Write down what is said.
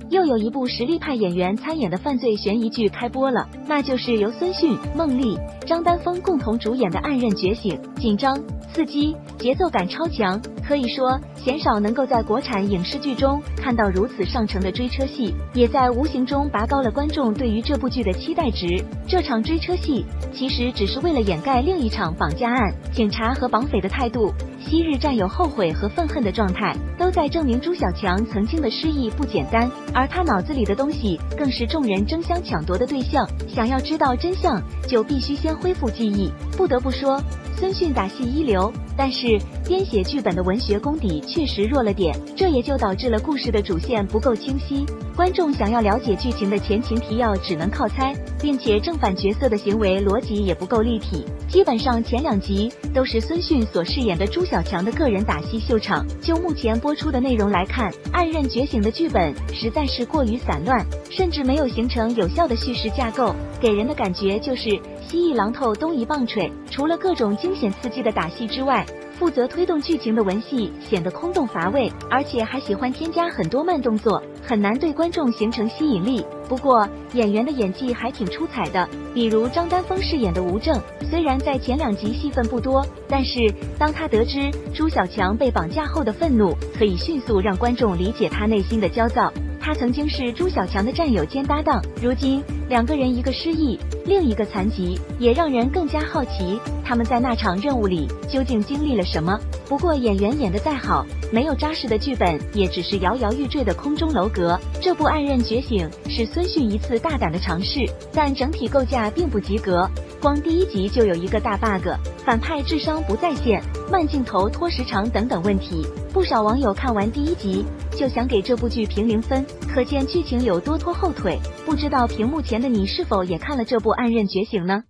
又有一部实力派演员参演的犯罪悬疑剧开播了，那就是由孙迅、孟丽、张丹峰共同主演的《暗刃觉醒》，紧张、刺激，节奏感超强，可以说鲜少能够在国产影视剧中看到如此上乘的追车戏，也在无形中拔高了观众对于这部剧的期待值。这场追车戏其实只是为了掩盖另一场绑架案，警察和绑匪的态度，昔日战友后悔和愤恨的状态，都在证明朱小强曾经的失忆不简单，而他脑子里的东西更是众人争相抢夺的对象。想要知道真相，就必须先恢复记忆。不得不说，孙迅打戏一流，但是编写剧本的文学功底确实弱了点，这也就导致了故事的主线不够清晰，观众想要了解剧情的前情提要只能靠猜，并且正反角色的行为逻辑也不够立体。基本上前2集都是孙迅所饰演的朱小强的个人打戏秀场。就目前播出的内容来看，《暗刃觉醒》的剧本实在是过于散乱，甚至没有形成有效的叙事架构，给人的感觉就是西一榔头东一棒槌。除了各种惊险刺激的打戏之外，负责推动剧情的文戏显得空洞乏味，而且还喜欢添加很多慢动作，很难对观众形成吸引力。不过演员的演技还挺出彩的，比如张丹峰饰演的吴正，虽然在前2集戏份不多，但是当他得知朱小强被绑架后的愤怒，可以迅速让观众理解他内心的焦躁。他曾经是朱小强的战友兼搭档，如今2个人，一个失忆，另一个残疾，也让人更加好奇他们在那场任务里究竟经历了什么。不过演员演得再好，没有扎实的剧本，也只是摇摇欲坠的空中楼阁。这部《暗刃觉醒》是孙迅一次大胆的尝试，但整体构架并不及格。光第1集就有一个大 bug， 反派智商不在线，慢镜头拖时长等等问题。不少网友看完第1集就想给这部剧评0分，可见剧情有多拖后腿。不知道屏幕前的你是否也看了这部《暗刃觉醒》呢？